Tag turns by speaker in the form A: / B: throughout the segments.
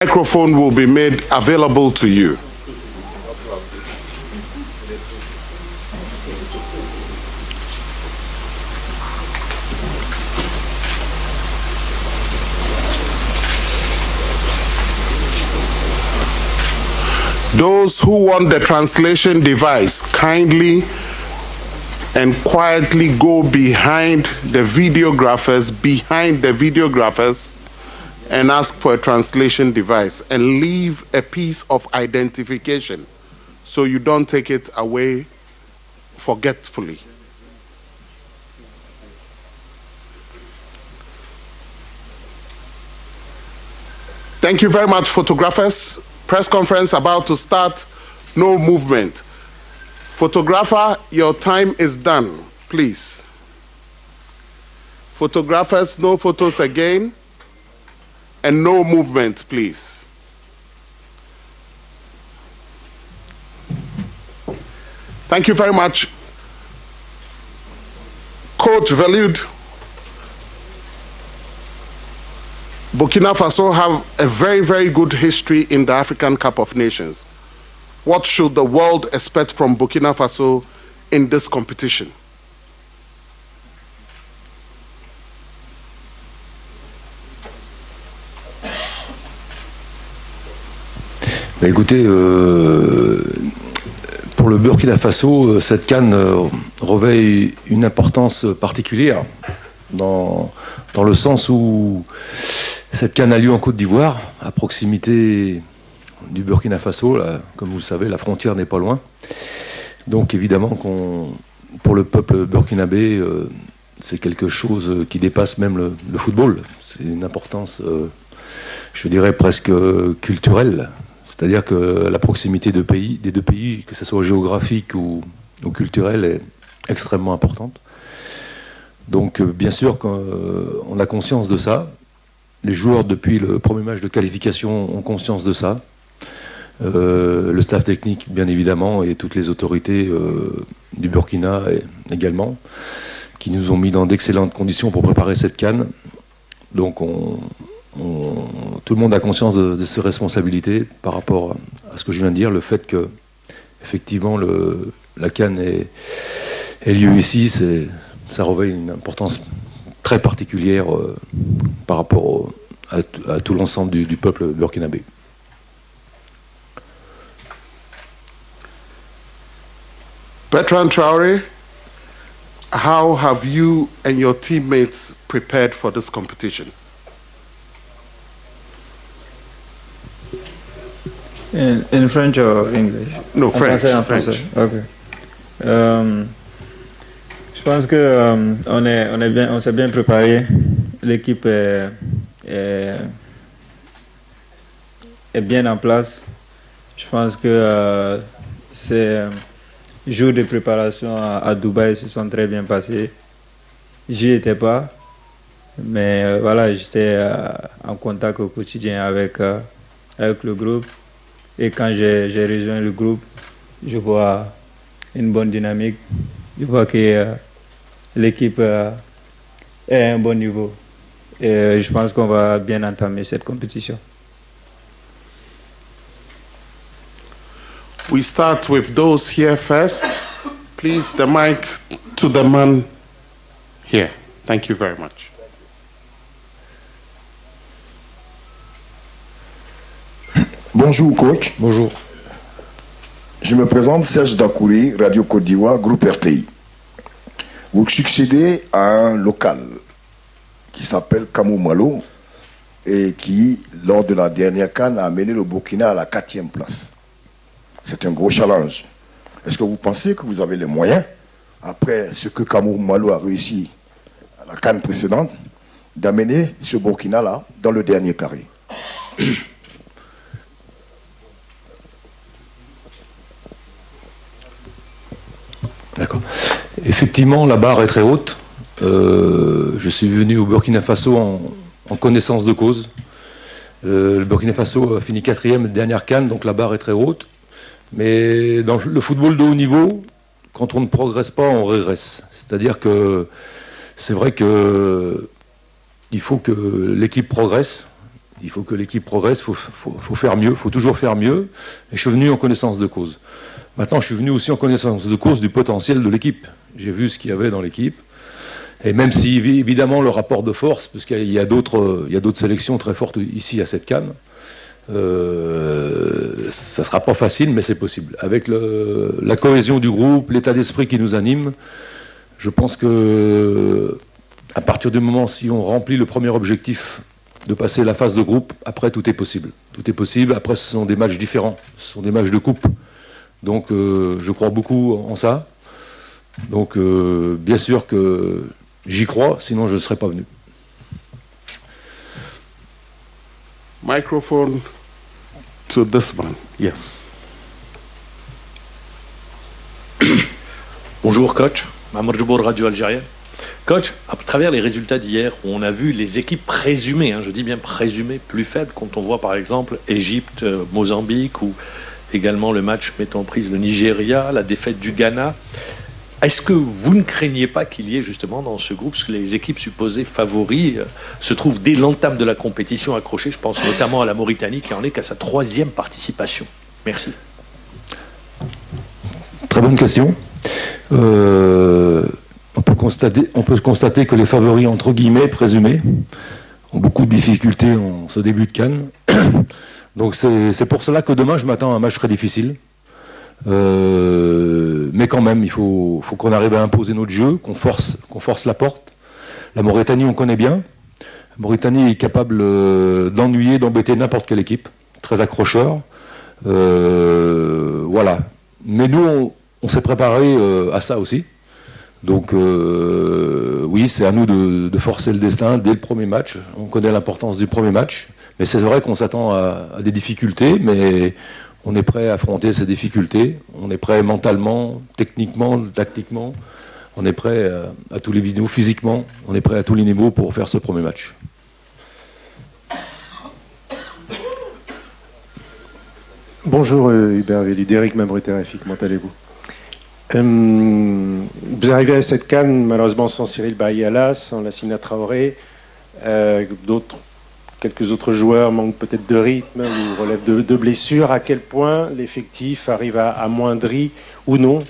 A: Microphone will be made available to you. Those who want the translation device, kindly and quietly go behind the videographers, and ask for a translation device and leave a piece of identification so you don't take it away forgetfully. Thank you very much, photographers. Press conference about to start. No movement. Photographer, your time is done, please. Photographers, no photos again. And no movement, please. Thank you very much. Coach Velud, Burkina Faso have a very, very good history in the African Cup of Nations. What should the world expect from Burkina Faso in this competition?
B: Bah écoutez, pour le Burkina Faso, cette CAN revêt une importance particulière dans le sens où cette CAN a lieu en Côte d'Ivoire, à proximité du Burkina Faso. Là, comme vous le savez, la frontière n'est pas loin. Donc évidemment, pour le peuple burkinabé, c'est quelque chose qui dépasse même le football. C'est une importance, je dirais, presque culturelle. C'est-à-dire que la proximité des deux pays, que ce soit géographique ou culturelle, est extrêmement importante. Donc bien sûr qu'on a conscience de ça. Les joueurs, depuis le premier match de qualification, ont conscience de ça. Le staff technique, bien évidemment, et toutes les autorités du Burkina également, qui nous ont mis dans d'excellentes conditions pour préparer cette CAN. Donc tout le monde a conscience de ses responsabilités par rapport à ce que je viens de dire, le fait que effectivement la CAN ait lieu ici, ça revêt une importance très particulière par rapport à tout l'ensemble du peuple burkinabé.
A: Bertrand Traoré, how have you and your teammates prepared for this competition?
C: In French or English?
A: No, French.
C: En français. Okay. Je pense que on s'est bien préparé. L'équipe est bien en place. Je pense que ces jours de préparation à Dubaï se sont très bien passés. J'y étais pas, mais voilà, j'étais en contact au quotidien avec le groupe. Et quand j'ai rejoint le groupe, je vois une bonne dynamique. Je vois que l'équipe est à un bon niveau. Et je pense qu'on va bien entamer cette compétition.
A: We start with those here first. Please, the mic to the man here. Thank you very much.
D: Bonjour coach.
B: Bonjour.
D: Je me présente Serge Dakouri, Radio Côte d'Ivoire, groupe RTI. Vous succédez à un local qui s'appelle Kamou Malo et qui, lors de la dernière CAN, a amené le Burkina à la 4e place. C'est un gros challenge. Est-ce que vous pensez que vous avez les moyens, après ce que Kamou Malo a réussi à la CAN précédente, d'amener ce Burkina-là dans le dernier carré?
B: D'accord. Effectivement, la barre est très haute. Je suis venu au Burkina Faso en connaissance de cause. Le Burkina Faso a fini 4e dernière CAN, donc la barre est très haute. Mais dans le football de haut niveau, quand on ne progresse pas, on régresse. C'est-à-dire que c'est vrai qu'il faut que l'équipe progresse Il faut que l'équipe progresse, il faut faire mieux, il faut toujours faire mieux. Et je suis venu en connaissance de cause. Maintenant, je suis venu aussi en connaissance de cause du potentiel de l'équipe. J'ai vu ce qu'il y avait dans l'équipe. Et même si, évidemment, le rapport de force, parce qu'il y a d'autres sélections très fortes ici à cette CAN, ça ne sera pas facile, mais c'est possible. Avec la cohésion du groupe, l'état d'esprit qui nous anime, je pense que à partir du moment si on remplit le premier objectif de passer la phase de groupe, après tout est possible. Tout est possible, après ce sont des matchs différents, ce sont des matchs de coupe. Donc je crois beaucoup en ça. Donc bien sûr que j'y crois, sinon je ne serais pas venu.
A: Microphone to this one. Yes.
E: Bonjour coach, Mamour Joubour, Radio Algérienne. Coach, à travers les résultats d'hier, on a vu les équipes présumées, je dis bien présumées, plus faibles, quand on voit par exemple Égypte, Mozambique, ou également le match mettant en prise le Nigeria, la défaite du Ghana. Est-ce que vous ne craignez pas qu'il y ait justement dans ce groupe, parce que les équipes supposées favoris se trouvent dès l'entame de la compétition accrochées, je pense notamment à la Mauritanie qui en est qu'à sa 3e participation. Merci.
B: Très bonne question. On peut constater que les favoris, entre guillemets, présumés, ont beaucoup de difficultés en ce début de CAN. Donc c'est pour cela que demain, je m'attends à un match très difficile. Mais quand même, il faut qu'on arrive à imposer notre jeu, qu'on force la porte. La Mauritanie, on connaît bien. La Mauritanie est capable d'ennuyer, d'embêter n'importe quelle équipe. Très accrocheur. Voilà. Mais nous, on s'est préparé à ça aussi. Donc oui, c'est à nous de forcer le destin dès le premier match. On connaît l'importance du premier match. Mais c'est vrai qu'on s'attend à des difficultés, mais on est prêt à affronter ces difficultés. On est prêt mentalement, techniquement, tactiquement. On est prêt à tous les niveaux, physiquement. On est prêt à tous les niveaux pour faire ce premier match.
F: Bonjour Hubert Vélu, Derek Mabreter, comment allez-vous? Vous arrivez à cette CAN malheureusement sans Cyril Baïala, sans Lassina Traoré, quelques autres joueurs manquent peut-être de rythme ou relèvent de blessures. À quel point l'effectif arrive à amoindrir ou non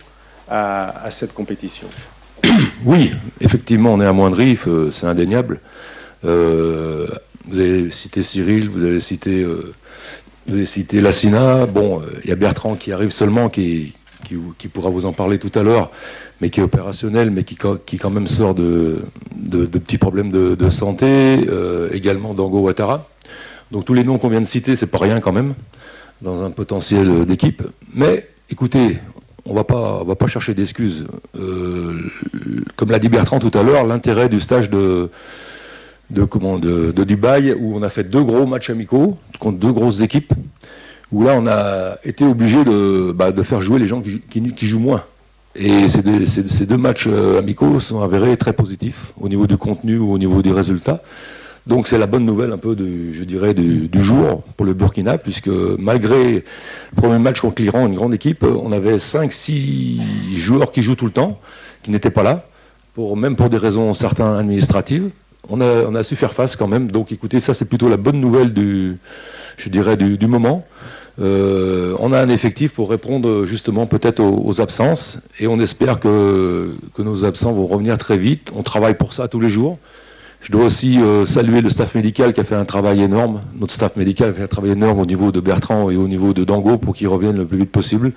F: à cette compétition?
B: Oui, effectivement, on est amoindri, c'est indéniable. Vous avez cité Cyril, vous avez cité Lassina. Bon, il y a Bertrand qui arrive seulement, qui pourra vous en parler tout à l'heure, mais qui est opérationnel, mais qui quand même sort de petits problèmes de santé, également Dango Ouattara. Donc tous les noms qu'on vient de citer, c'est pas rien quand même, dans un potentiel d'équipe. Mais écoutez, on va pas chercher d'excuses. Comme l'a dit Bertrand tout à l'heure, l'intérêt du stage de Dubaï, où on a fait 2 gros matchs amicaux contre 2 grosses équipes, où là on a été obligé de faire jouer les gens qui jouent moins. Et ces 2 matchs amicaux sont avérés très positifs au niveau du contenu ou au niveau des résultats. Donc c'est la bonne nouvelle un peu du jour pour le Burkina, puisque malgré le premier match contre l'Iran, une grande équipe, on avait 5-6 joueurs qui jouent tout le temps, qui n'étaient pas là, même pour des raisons certaines administratives. On a su faire face quand même. Donc écoutez, ça c'est plutôt la bonne nouvelle du moment. On a un effectif pour répondre justement peut-être aux absences, et on espère que nos absents vont revenir très vite. On travaille pour ça tous les jours. Je dois aussi saluer le staff médical qui a fait un travail énorme. Notre staff médical a fait un travail énorme au niveau de Bertrand et au niveau de Dango pour qu'ils reviennent le plus vite possible.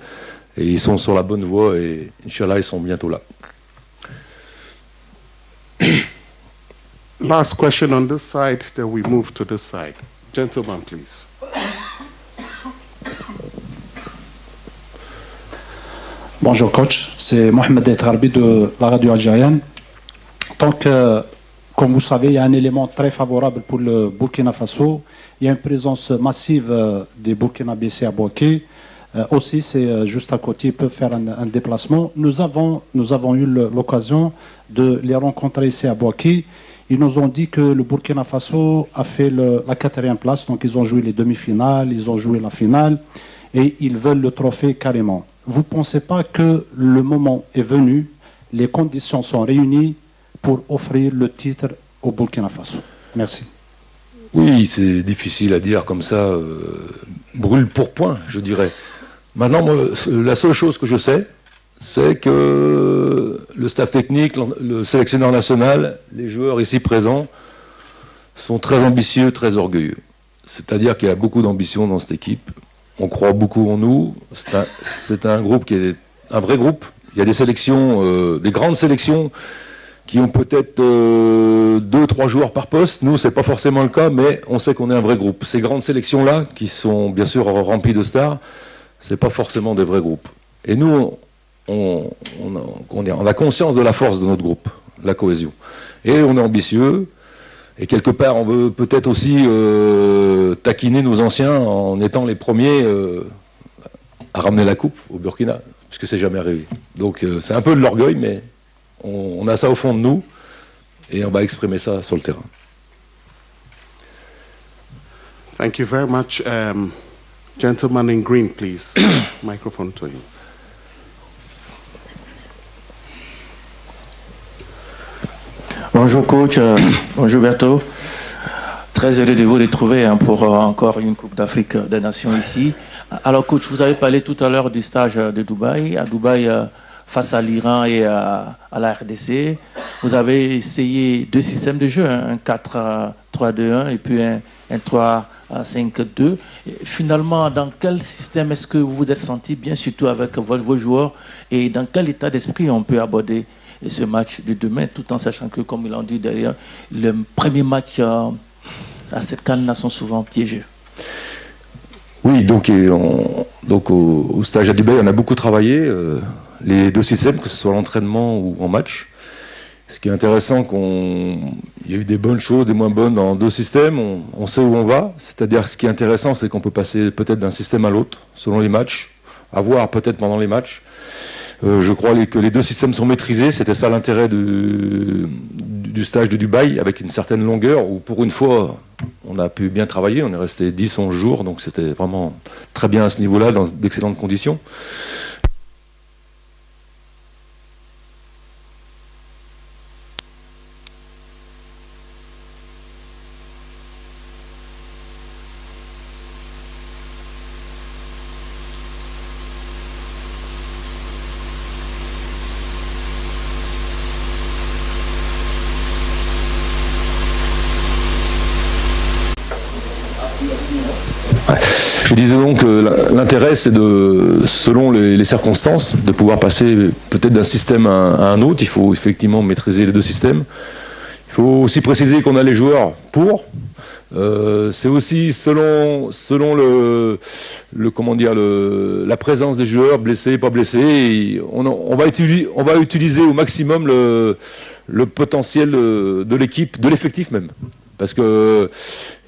B: Et ils sont sur la bonne voie et Inch'Allah, ils sont bientôt là.
A: Last question on this side, then we move to this side. Gentlemen, please.
G: Bonjour coach, c'est Mohamed Etarbi de la radio algérienne. Donc, comme vous savez, il y a un élément très favorable pour le Burkina Faso. Il y a une présence massive des Burkinabés à Bouaké. Aussi, c'est juste à côté, ils peuvent faire un déplacement. Nous avons eu l'occasion de les rencontrer ici à Bouaké. Ils nous ont dit que le Burkina Faso a fait la 4e place, donc ils ont joué les demi-finales, ils ont joué la finale, et ils veulent le trophée carrément. Vous ne pensez pas que le moment est venu, les conditions sont réunies pour offrir le titre au Burkina Faso? Merci.
B: Oui, c'est difficile à dire comme ça, brûle pour point, je dirais. Maintenant, moi, la seule chose que je sais, c'est que le staff technique, le sélectionneur national, les joueurs ici présents sont très ambitieux, très orgueilleux. C'est-à-dire qu'il y a beaucoup d'ambition dans cette équipe. On croit beaucoup en nous. C'est un groupe qui est un vrai groupe. Il y a des sélections, des grandes sélections qui ont peut-être 2-3 joueurs par poste. Nous, c'est pas forcément le cas, mais on sait qu'on est un vrai groupe. Ces grandes sélections-là, qui sont bien sûr remplies de stars, c'est pas forcément des vrais groupes. Et nous, on a conscience de la force de notre groupe, de la cohésion. Et on est ambitieux. Et quelque part, on veut peut-être aussi taquiner nos anciens en étant les premiers à ramener la coupe au Burkina, puisque c'est jamais arrivé. Donc c'est un peu de l'orgueil, mais on a ça au fond de nous, et on va exprimer ça sur le terrain.
A: Thank you very much. Gentleman in green, please. Microphone to you.
H: Bonjour coach, bonjour Berto. Très heureux de vous retrouver pour encore une Coupe d'Afrique des Nations ici. Alors coach, vous avez parlé tout à l'heure du stage de Dubaï. À Dubaï, face à l'Iran et à la RDC, vous avez essayé 2 systèmes de jeu, un 4-3-2-1 et puis un 3-5-2. Finalement, dans quel système est-ce que vous vous êtes senti bien, surtout avec vos joueurs, et dans quel état d'esprit on peut aborder ce match de demain, tout en sachant que, comme ils l'ont dit derrière, le premier match à cette CAN sont souvent piégeux.
B: Oui, donc au stage à Dubaï, on a beaucoup travaillé les 2 systèmes, que ce soit l'entraînement ou en match. Ce qui est intéressant, il y a eu des bonnes choses, des moins bonnes dans 2 systèmes. On sait où on va. C'est-à-dire, ce qui est intéressant, c'est qu'on peut passer peut-être d'un système à l'autre, selon les matchs, à voir peut-être pendant les matchs. Je crois que les 2 systèmes sont maîtrisés. C'était ça l'intérêt du stage de Dubaï, avec une certaine longueur, où pour une fois, on a pu bien travailler. On est resté 10-11 jours, donc c'était vraiment très bien à ce niveau-là, dans d'excellentes conditions. Je disais donc que l'intérêt, c'est selon les circonstances, de pouvoir passer peut-être d'un système à un autre. Il faut effectivement maîtriser les 2 systèmes. Il faut aussi préciser qu'on a les joueurs pour. C'est aussi selon la présence des joueurs, blessés, pas blessés. On va utiliser au maximum le potentiel de l'équipe, de l'effectif même. Parce que,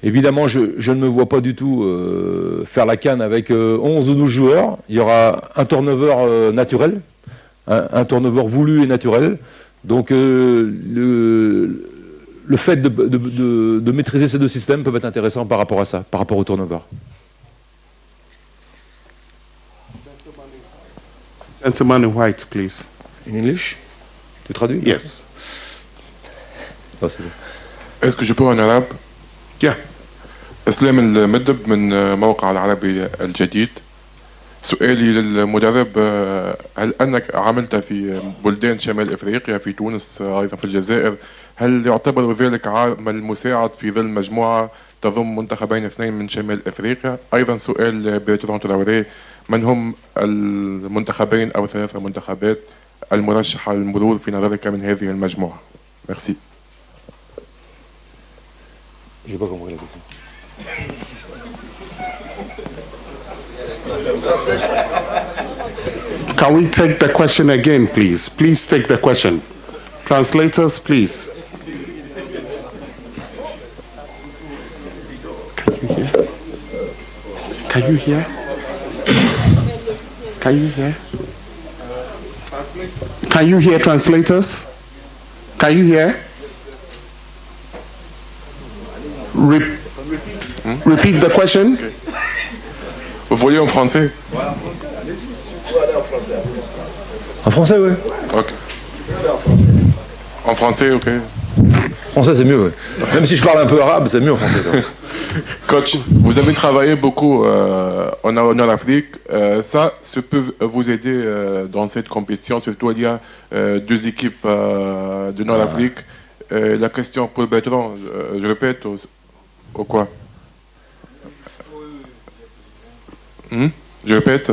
B: évidemment, je ne me vois pas du tout faire la CAN avec 11 ou 12 joueurs. Il y aura un turnover naturel, un turnover voulu et naturel. Donc, le fait de maîtriser ces 2 systèmes peut être intéressant par rapport à ça, par rapport au turnover.
A: Gentleman in white, please.
B: In English? Tu traduis?
A: Yes.
B: Oh, c'est bon.
I: Est-ce que je peux en arabe؟
A: Yeah.
I: اسلام المدب من موقع العربي الجديد. سؤالي للمدرب، هل انك عملت في بلدان شمال افريقيا، في تونس ايضا في الجزائر، هل يعتبر ذلك عامل مساعد في ظل مجموعه تضم منتخبين 2 من شمال افريقيا؟ ايضا سؤال برتران تراوري، من هم المنتخبين او 3 منتخبات المرشحه للمرور في نظرك من هذه المجموعه؟ ميرسي.
B: J'ai pas compris la question.
A: Can we take the question again, please? Please take the question. Translators, please. Can you hear? Can you hear? Can you hear translators? Can you hear? Repeat the question.
I: Vous voulez en français?
B: En français, oui.
I: Ok. En français, ok.
B: Français, c'est mieux. Ouais. Même si je parle un peu arabe, c'est mieux en français.
I: Coach, vous avez travaillé beaucoup en Nord-Afrique. Ça peut vous aider dans cette compétition. Surtout, il y a 2 équipes de Nord-Afrique. La question pour Bertrand, je répète, au quoi Je répète,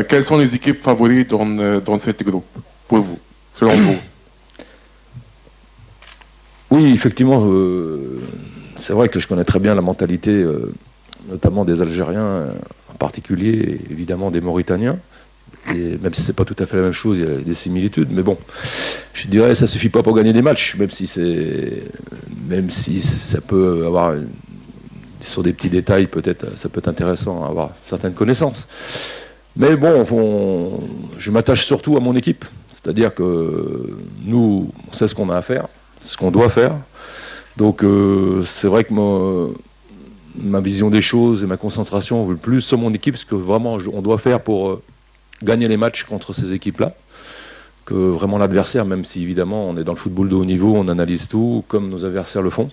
I: quelles sont les équipes favorites dans cette groupe, pour vous, selon vous?
B: Oui, effectivement, c'est vrai que je connais très bien la mentalité, notamment des Algériens, en particulier, évidemment, des Mauritaniens. Et même si c'est pas tout à fait la même chose, il y a des similitudes. Mais bon, je dirais que ça suffit pas pour gagner des matchs, même si ça peut avoir, sur des petits détails, peut-être, ça peut être intéressant à avoir certaines connaissances. Mais bon, je m'attache surtout à mon équipe. C'est-à-dire que nous, on sait ce qu'on a à faire, ce qu'on doit faire. Donc c'est vrai que ma vision des choses et ma concentration veulent plus sur mon équipe, ce que vraiment on doit faire pour gagner les matchs contre ces équipes-là, que vraiment l'adversaire, même si évidemment on est dans le football de haut niveau, on analyse tout comme nos adversaires le font.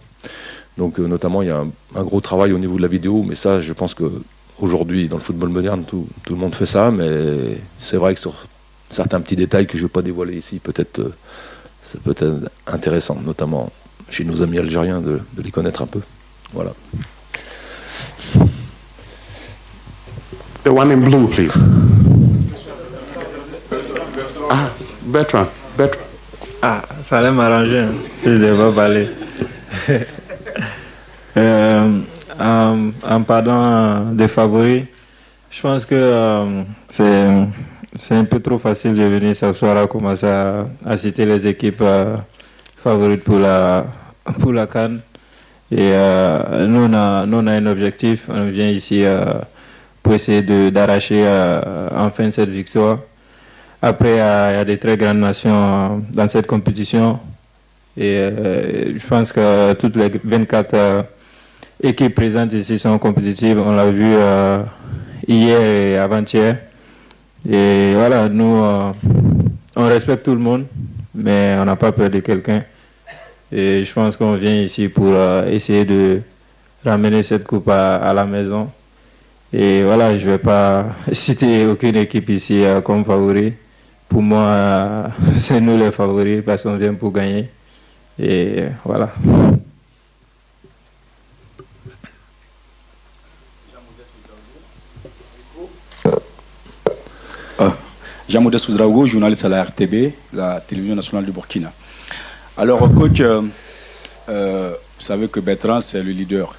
B: Donc notamment il y a un gros travail au niveau de la vidéo, mais ça je pense qu'aujourd'hui dans le football moderne tout le monde fait ça, mais c'est vrai que sur certains petits détails que je ne vais pas dévoiler ici, peut-être ça peut être intéressant, notamment chez nos amis algériens de les connaître un peu. Voilà.
A: The one in blue, please. Ah, Bertrand.
C: Ah, ça allait m'arranger, hein, si je ne devais pas parler. En parlant des favoris, je pense que c'est un peu trop facile de venir ce soir à commencer à citer les équipes favorites pour la CAN. Et nous, on a un objectif. On vient ici pour essayer d'arracher enfin cette victoire. Après, il y a des très grandes nations dans cette compétition. Et je pense que toutes les 24 équipes présentes ici sont compétitives. On l'a vu hier et avant-hier. Et voilà, nous, on respecte tout le monde, mais on n'a pas peur de quelqu'un. Et je pense qu'on vient ici pour essayer de ramener cette coupe à la maison. Et voilà, je ne vais pas citer aucune équipe ici comme favori. Pour moi, c'est nous les favoris parce qu'on vient pour gagner. Et voilà.
J: Jean-Modeste Ouedraogo, journaliste à la RTB, la télévision nationale du Burkina. Alors, coach, vous savez que Bertrand, c'est le leader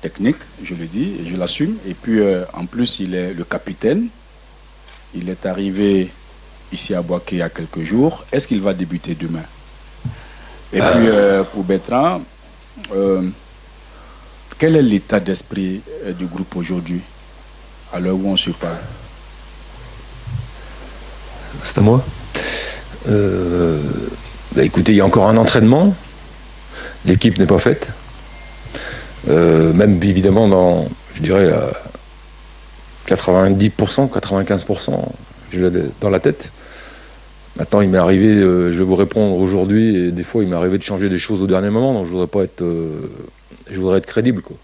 J: technique, je le dis, et je l'assume. Et puis, en plus, il est le capitaine. Il est arrivé ici à Bouaké il y a quelques jours. Est-ce qu'il va débuter demain? Et puis, pour Bertrand, quel est l'état d'esprit du groupe aujourd'hui, à l'heure où on se parle?
B: C'est à moi. Écoutez, il y a encore un entraînement. L'équipe n'est pas faite. Même évidemment, je dirais, 90%, 95%, je l'ai dans la tête. Maintenant, il m'est arrivé, je vais vous répondre aujourd'hui, et des fois, il m'est arrivé de changer des choses au dernier moment, donc je voudrais être crédible, quoi.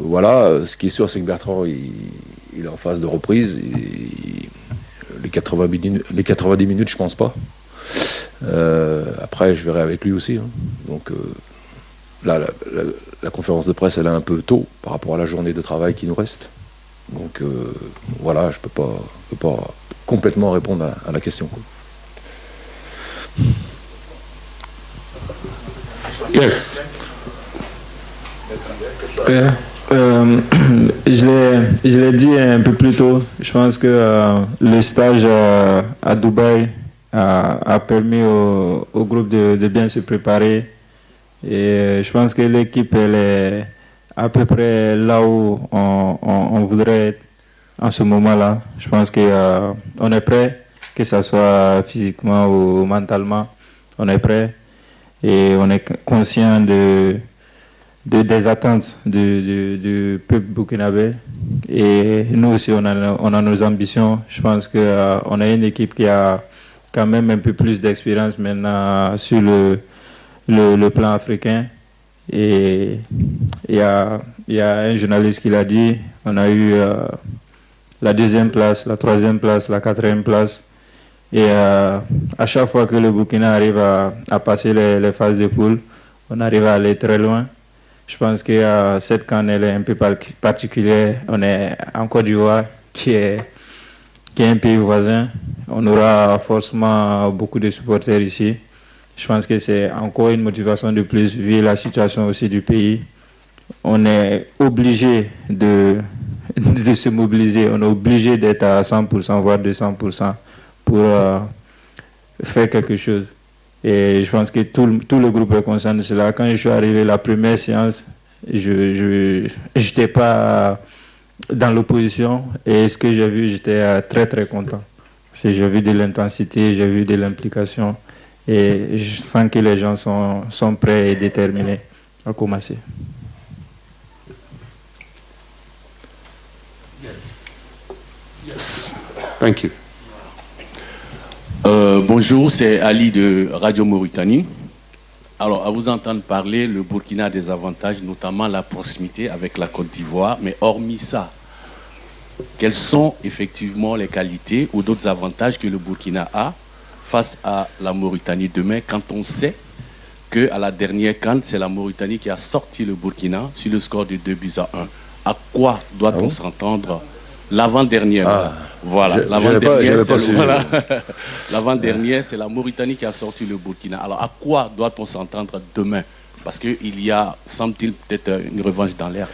B: Voilà, ce qui est sûr, c'est que Bertrand, il est en phase de reprise. Les 90 minutes, je pense pas. Après, je verrai avec lui aussi. Hein. Donc là, la conférence de presse, elle est un peu tôt par rapport à la journée de travail qui nous reste. Donc voilà, je peux pas complètement répondre à la question.
A: Yes.
C: Je l'ai dit un peu plus tôt, je pense que le stage à Dubaï a permis au groupe de bien se préparer. Et je pense que l'équipe, elle est à peu près là où on voudrait être en ce moment-là. Je pense qu'on est prêt, que ce soit physiquement ou mentalement, on est prêt. Et on est conscient des attentes du peuple burkinabé. Et nous aussi, on a nos ambitions. Je pense qu'on a une équipe qui a quand même un peu plus d'expérience maintenant sur le plan africain. Et il y a un journaliste qui l'a dit, on a eu la 2e place, la 3e place, la 4e place. Et à chaque fois que le Burkina arrive à passer les phases de poule, on arrive à aller très loin. Je pense que cette CAN elle est un peu particulière. On est en Côte d'Ivoire, qui est un pays voisin. On aura forcément beaucoup de supporters ici. Je pense que c'est encore une motivation de plus, vu la situation aussi du pays. On est obligé de se mobiliser, on est obligé d'être à 100%, voire 200% pour faire quelque chose. Et je pense que tout le groupe est conscient de cela. Quand je suis arrivé la première séance, je n'étais pas dans l'opposition. Et ce que j'ai vu, j'étais très très content. Parce que j'ai vu de l'intensité, j'ai vu de l'implication. Et je sens que les gens sont prêts et déterminés à commencer.
A: Yes. Thank you.
K: Bonjour, c'est Ali de Radio Mauritanie. Alors, à vous entendre parler, le Burkina a des avantages, notamment la proximité avec la Côte d'Ivoire. Mais hormis ça, quelles sont effectivement les qualités ou d'autres avantages que le Burkina a face à la Mauritanie demain, quand on sait qu'à la dernière CAN, c'est la Mauritanie qui a sorti le Burkina sur le score de 2-1. À quoi doit-on s'entendre? L'avant-dernière, voilà. L'avant-dernière, c'est la Mauritanie qui a sorti le Burkina. Alors, à quoi doit-on s'entendre demain? Parce qu'il y a, semble-t-il, peut-être une revanche dans l'air.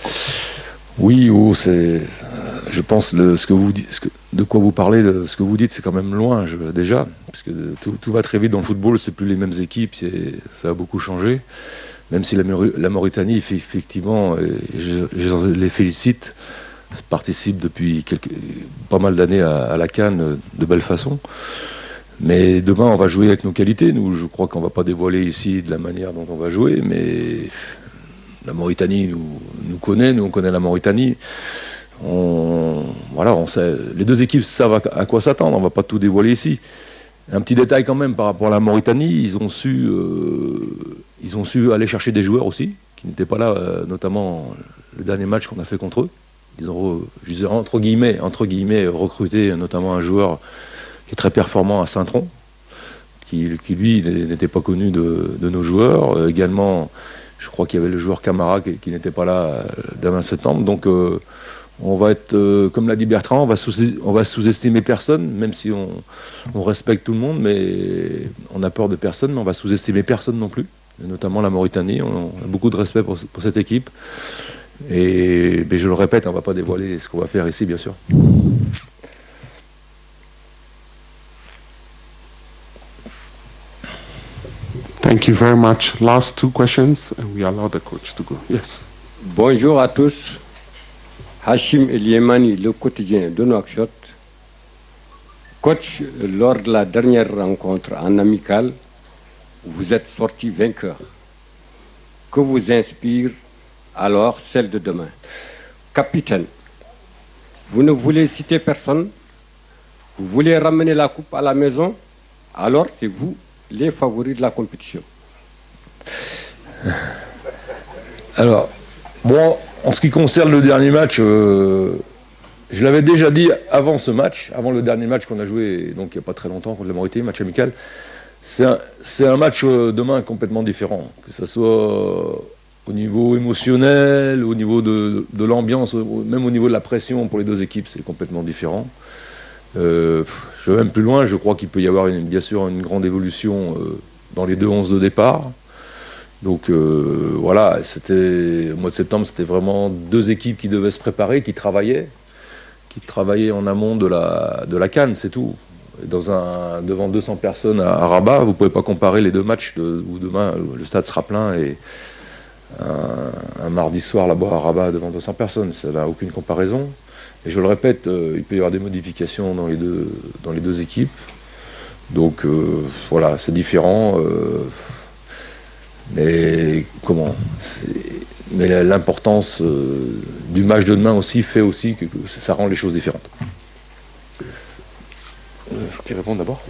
B: Oui, je pense de quoi vous parlez, ce que vous dites, c'est quand même loin déjà, parce que tout va très vite dans le football, c'est plus les mêmes équipes, ça a beaucoup changé. Même si la Mauritanie, effectivement, je les félicite, participe depuis pas mal d'années à la CAN de belle façon. Mais demain, on va jouer avec nos qualités. Nous, je crois qu'on ne va pas dévoiler ici de la manière dont on va jouer, mais la Mauritanie nous connaît, nous on connaît la Mauritanie. On sait, les deux équipes savent à quoi s'attendre, on ne va pas tout dévoiler ici. Un petit détail quand même par rapport à la Mauritanie, ils ont su aller chercher des joueurs aussi, qui n'étaient pas là, notamment le dernier match qu'on a fait contre eux. Ils ont, entre guillemets, recruté notamment un joueur qui est très performant à Saint-Tron, qui lui n'était pas connu de nos joueurs. Également, je crois qu'il y avait le joueur Camara qui n'était pas là le 20 septembre. Donc on va être, comme l'a dit Bertrand, on va sous-estimer personne, même si on respecte tout le monde, mais on a peur de personne, mais on va sous-estimer personne non plus, et notamment la Mauritanie. On a beaucoup de respect pour cette équipe. Et je le répète, on ne va pas dévoiler ce qu'on va faire ici, bien sûr.
A: Thank you very much. Last two questions, and we allow the coach to go. Yes.
L: Bonjour à tous. Hachim Eliemani, Le Quotidien de Nouakchott. Coach, lors de la dernière rencontre en amical, vous êtes sorti vainqueur. Que vous inspire alors celle de demain? Capitaine, vous ne voulez citer personne, vous voulez ramener la coupe à la maison, alors c'est vous les favoris de la compétition.
B: Alors, bon, en ce qui concerne le dernier match, je l'avais déjà dit avant ce match, avant le dernier match qu'on a joué, donc il n'y a pas très longtemps contre la Mauritanie, match amical. C'est un match demain complètement différent, que ce soit au niveau émotionnel, au niveau de l'ambiance, même au niveau de la pression pour les deux équipes, c'est complètement différent. Je vais même plus loin, je crois qu'il peut y avoir bien sûr une grande évolution dans les deux 11 de départ. Donc voilà, au mois de septembre, c'était vraiment deux équipes qui devaient se préparer, qui travaillaient en amont de la CAN, c'est tout. Devant 200 personnes à Rabat, vous ne pouvez pas comparer les deux matchs où demain le stade sera plein et un mardi soir là-bas à Rabat devant 200 personnes, ça n'a aucune comparaison. Et je le répète, il peut y avoir des modifications dans les deux équipes. Donc voilà, c'est différent. Mais l'importance du match de demain aussi fait aussi que ça rend les choses différentes. Faut qu'il réponde d'abord.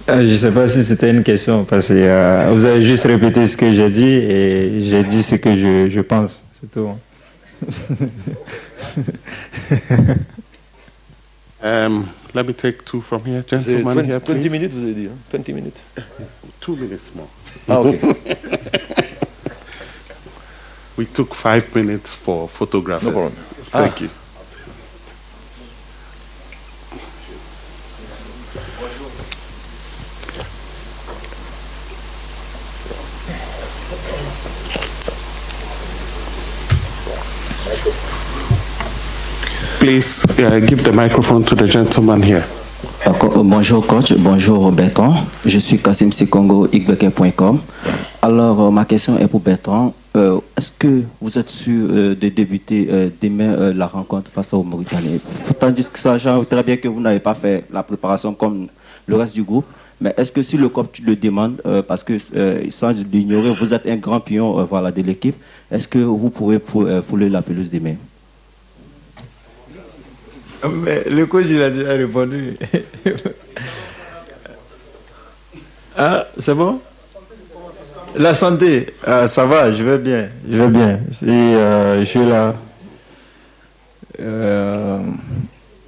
C: Je ne sais pas si c'était une question, parce que vous avez juste répété ce que j'ai dit et j'ai dit ce que je pense. C'est tout.
A: Let me take two from here, gentlemen.
B: 20,
A: here,
B: 20
A: please.
B: minutes, vous avez dit, hein? 20 minutes.
A: 2 minutes more.
B: Ah, ok.
A: We took 5 minutes for photographers.
B: No problem.
A: Thank you. Please give the microphone to the gentleman here.
M: Bonjour coach, bonjour Bertrand. Je suis Kassim Sikongo, igbeke.com. Alors ma question est pour Bertrand. Est-ce que vous êtes sûr de débuter demain la rencontre face aux Mauritaniens? Tandis que sachant très bien que vous n'avez pas fait la préparation comme le reste du groupe, mais est-ce que si le coach le demande, parce que sans l'ignorer, vous êtes un grand pion de l'équipe, est-ce que vous pourrez fouler la pelouse demain?
C: Mais le coach, il a déjà répondu. Ah, c'est bon? La santé, ça va, je vais bien. Et je suis là.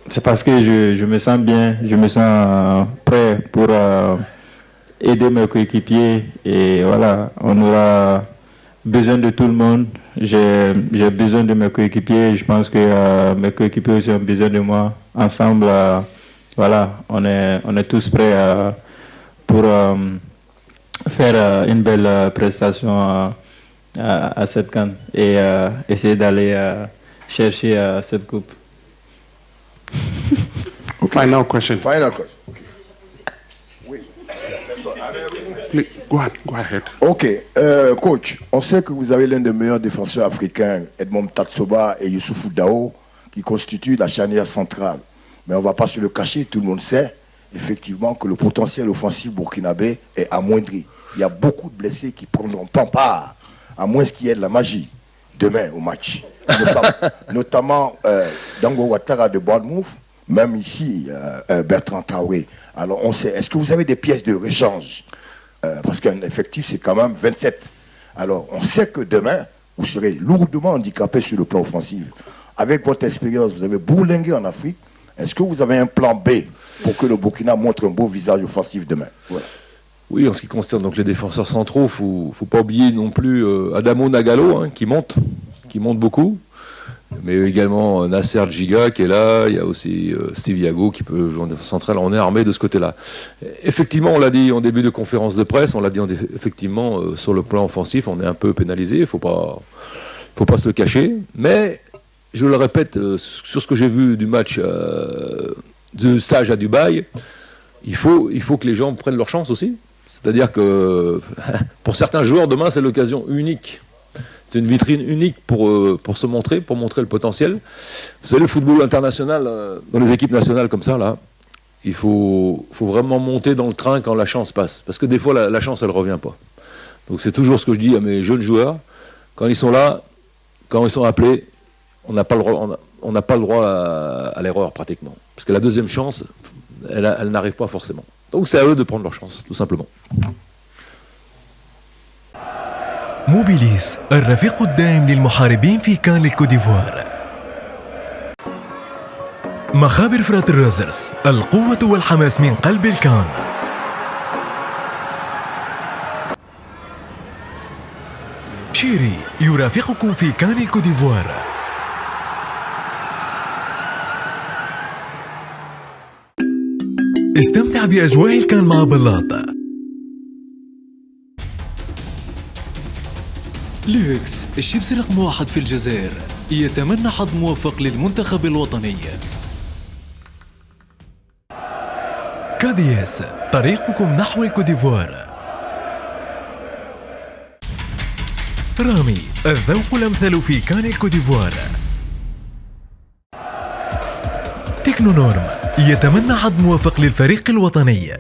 C: C'est parce que je me sens bien, je me sens prêt pour aider mes coéquipiers. Et voilà, on aura besoin de tout le monde. J'ai besoin de mes coéquipiers. Je pense que mes coéquipiers aussi ont besoin de moi. Ensemble, voilà, on est tous prêts pour faire une belle prestation à cette CAN et essayer d'aller chercher cette coupe.
D: Okay.
A: Final question.
D: Final question.
A: Please, go ahead.
D: Ok, coach, on sait que vous avez l'un des meilleurs défenseurs africains, Edmond Tatsoba et Youssoufou Dao, qui constituent la charnière centrale. Mais on ne va pas se le cacher, tout le monde sait effectivement que le potentiel offensif burkinabé est amoindri. Il y a beaucoup de blessés qui prendront pas part, à moins qu'il y ait de la magie demain au match. Notamment Dango Ouattara de Bournemouth, même ici Bertrand Traoré. Alors on sait, est-ce que vous avez des pièces de rechange? Parce qu'un effectif, c'est quand même 27. Alors, on sait que demain, vous serez lourdement handicapé sur le plan offensif. Avec votre expérience, vous avez bourlingué en Afrique. Est-ce que vous avez un plan B pour que le Burkina montre un beau visage offensif demain? Voilà.
B: Oui, en ce qui concerne donc les défenseurs centraux, faut pas oublier non plus Adamo Nagalo, hein, qui monte beaucoup. Mais également Nasser Djiga qui est là, il y a aussi Steve Yago qui peut jouer en défense centrale, on est armé de ce côté-là. Effectivement, on l'a dit en début de conférence de presse, on l'a dit effectivement sur le plan offensif, on est un peu pénalisé, il faut pas se le cacher, mais je le répète, sur ce que j'ai vu du match de stage à Dubaï, il faut que les gens prennent leur chance aussi. C'est-à-dire que pour certains joueurs, demain, c'est l'occasion unique. C'est une vitrine unique pour se montrer, pour montrer le potentiel. Vous savez, le football international, dans les équipes nationales comme ça, là, il faut vraiment monter dans le train quand la chance passe. Parce que des fois, la chance, elle ne revient pas. Donc c'est toujours ce que je dis à mes jeunes joueurs. Quand ils sont là, quand ils sont appelés, on n'a pas le droit à l'erreur pratiquement. Parce que la deuxième chance, elle n'arrive pas forcément. Donc c'est à eux de prendre leur chance, tout simplement.
N: موبيليس الرفيق الدائم للمحاربين في كان الكوت ديفوار. مخابر فرات الروزرز، القوة والحماس من قلب الكان. شيري يرافقكم في كان الكوت ديفوار. استمتع بأجواء الكان مع بلاط. لوكس الشيبس رقم 1 في الجزائر يتمنى حظ موفق للمنتخب الوطني. كادياس طريقكم نحو الكوديفوار. رامي الذوق الأمثل في كان الكوديفوار. تكنونورم يتمنى حظ موفق للفريق الوطني.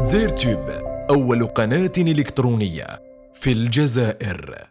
N: زيرتوب أول قناة إلكترونية في الجزائر.